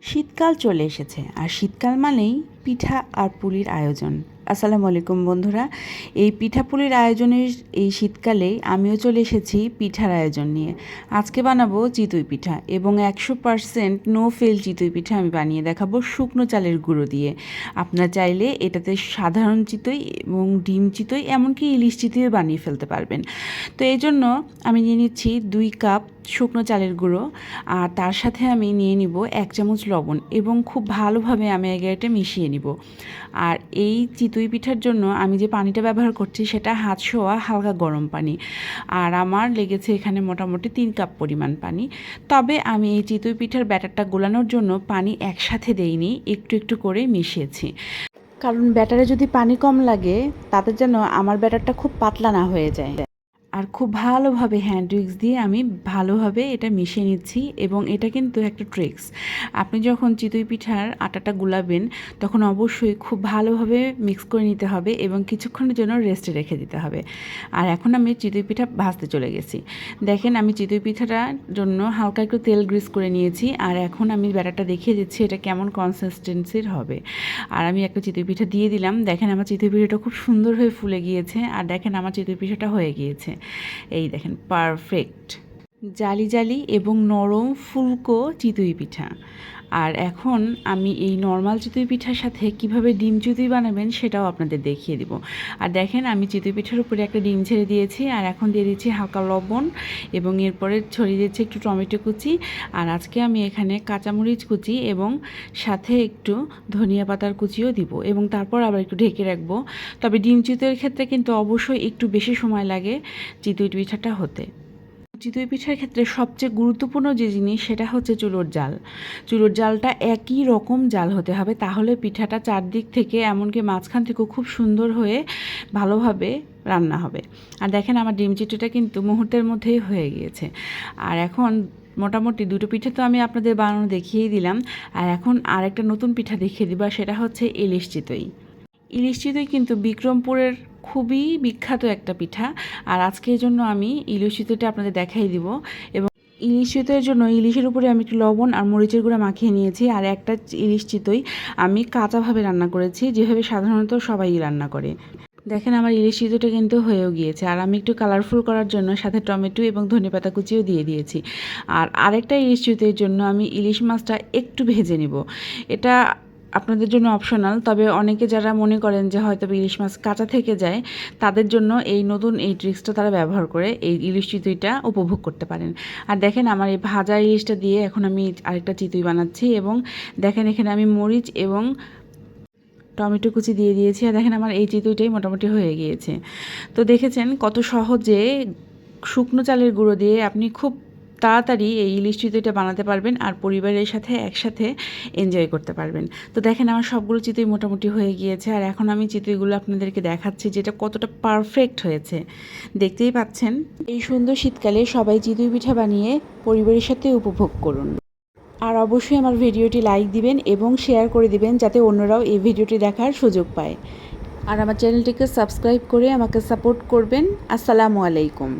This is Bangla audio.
শীতকাল চলে এসেছে আর শীতকাল মানেই পিঠা আর পুলির আয়োজন। আসসালামু আলাইকুম বন্ধুরা, এই পিঠা পুলির আয়োজনের এই শীতকালেই আমিও চলে এসেছি পিঠার আয়োজন নিয়ে। আজকে বানাবো চিতই পিঠা এবং 100% নো ফেল চিতই পিঠা আমি বানিয়ে দেখাবো শুকনো চালের গুঁড়ো দিয়ে। আপনারা চাইলে এটাতে সাধারণ চিতই এবং ডিম চিতই এমনকি ইলিশ চিতইও বানিয়ে ফেলতে পারবেন। তো এই জন্য আমি নিয়ে নিচ্ছি 2 কাপ শুকনো চালের গুঁড়ো, আর তার সাথে আমি নিয়ে নিব 1 চামচ লবণ এবং খুব ভালোভাবে আমি আগে এটা মিশিয়ে নিব। আর এই চিতই পিঠার জন্য আমি যে পানিটা ব্যবহার করছি সেটা হাত ছোঁয়া হালকা গরম পানি, আর আমার লেগেছে এখানে মোটামুটি 3 কাপ পরিমাণ পানি। তবে আমি এই চিতই পিঠার ব্যাটারটা গোলানোর জন্য পানি একসাথে দেইনি, একটু একটু করে মিশিয়েছি, কারণ ব্যাটারে যদি পানি কম লাগে তাতে যেন আমার ব্যাটারটা খুব পাতলা না হয়ে যায়। আর খুব ভালোভাবে হ্যান্ড উইক্স দিয়ে আমি ভালোভাবে এটা মিশিয়ে নিচ্ছি। এবং এটা কিন্তু একটা ট্রিক্স, আপনি যখন চিতই পিঠার আটাটা গুলাবেন তখন অবশ্যই খুব ভালোভাবে মিক্স করে নিতে হবে এবং কিছুক্ষণের জন্য রেস্টে রেখে দিতে হবে। আর এখন আমি চিতই পিঠা ভাজতে চলে গেছি। দেখেন আমি চিতই পিঠাটার জন্য হালকা একটু তেল গ্রিস করে নিয়েছি, আর এখন আমি ব্যাটারটা দেখিয়ে দিচ্ছি এটা কেমন কনসিস্টেন্সির হবে। আর আমি একটা চিতই পিঠা দিয়ে দিলাম। দেখেন আমার চিতই পিঠাটা খুব সুন্দর হয়ে ফুলে গিয়েছে, আর দেখেন আমার চিতই পিঠাটা হয়ে গিয়েছে। এই দেখেন পারফেক্ট জালি জালি এবং নরম ফুলকো চিতই পিঠা। আর এখন আমি এই নর্মাল চিতই পিঠার সাথে কিভাবে ডিম চিতই বানাবেন সেটাও আপনাদের দেখিয়ে দিব। আর দেখেন আমি চিতই পিঠার উপরে একটা ডিম ছেড়ে দিয়েছি, আর এখন দিয়ে দিচ্ছি হালকা লবণ এবং এরপরে ছড়িয়ে দিচ্ছি একটু টমেটো কুচি। আর আজকে আমি এখানে কাঁচামরিচ কুচি এবং সাথে একটু ধনিয়া পাতার কুচিও দিব এবং তারপর আবার একটু ঢেকে রাখবো। তবে ডিম চিতইয়ের ক্ষেত্রে কিন্তু অবশ্যই একটু বেশি সময় লাগে চিতই পিঠাটা হতে। চিতই পিঠার ক্ষেত্রে সবচেয়ে গুরুত্বপূর্ণ যে জিনিস সেটা হচ্ছে চুলোর জাল। চুলোর জালটা একই রকম জাল হতে হবে, তাহলে পিঠাটা চারদিক থেকে এমনকি মাঝখান থেকেও খুব সুন্দর হয়ে ভালোভাবে রান্না হবে। আর দেখেন আমার ডিম চিতইটা কিন্তু মুহূর্তের মধ্যেই হয়ে গিয়েছে। আর এখন মোটামুটি 2টো পিঠা তো আমি আপনাদের বানানো দেখিয়েই দিলাম, আর এখন আরেকটা নতুন পিঠা দেখিয়ে দিব, আর সেটা হচ্ছে ইলিশ চিতই। ইলিশ চিতই কিন্তু বিক্রমপুরের খুবই বিখ্যাত একটা পিঠা। আর আজকে এই জন্য আমি ইলিশ চিতইটা আপনাদের দেখাই দিব। এবং ইলিশ চিতইয়ের জন্য ইলিশের উপরে আমি একটু লবণ আর মরিচের গুঁড়া মাখিয়ে নিয়েছি। আর একটা ইলিশ চিতই আমি কাঁচাভাবে রান্না করেছি, যেভাবে সাধারণত সবাই রান্না করে। দেখেন আমার ইলিশ চিতইটা কিন্তু হয়েও গিয়েছে। আর আমি একটু কালারফুল করার জন্য সাথে টমেটো এবং ধনেপাতা কুচিও দিয়ে দিয়েছি। আর আরেকটা ইলিশ চিতইয়ের জন্য আমি ইলিশ মাছটা একটু ভেজে নিব। এটা আপনাদের জন্য অপশনাল, তবে অনেকে যারা মনে করেন যে হয়তো ইলিশ মাছ কাঁচা থেকে যায় তাদের জন্য এই নতুন এই ট্রিক্সটা তারা ব্যবহার করে এই ইলিশ চিতইটা উপভোগ করতে পারেন। আর দেখেন আমার এই ভাজা ইলিশটা দিয়ে এখন আমি আরেকটা চিতই বানাচ্ছি। এবং দেখেন এখানে আমি মরিচ এবং টমেটো কুচি দিয়ে দিয়েছি। আর দেখেন আমার এই চিতইটাই মোটামুটি হয়ে গিয়েছে। তো দেখেছেন কত সহজে শুকনো চালের গুঁড়ো দিয়ে আপনি খুব তাড়াতাড়ি এই ইলিশ চিতইটা বানাতে পারবেন আর পরিবারের সাথে একসাথে এনজয় করতে পারবেন। তো দেখেন আমার সবগুলো চিতই মোটামুটি হয়ে গিয়েছে। আর এখন আমি চিতইগুলো আপনাদেরকে দেখাচ্ছি যেটা কতটা পারফেক্ট হয়েছে, দেখতেই পাচ্ছেন। এই সুন্দর শীতকালে সবাই চিতই পিঠা বানিয়ে পরিবারের সাথে উপভোগ করুন। আর অবশ্যই আমার ভিডিওটি লাইক দিবেন এবং শেয়ার করে দিবেন যাতে অন্যরাও এই ভিডিওটি দেখার সুযোগ পায়। আর আমার চ্যানেলটিকে সাবস্ক্রাইব করে আমাকে সাপোর্ট করবেন। আসসালামু আলাইকুম।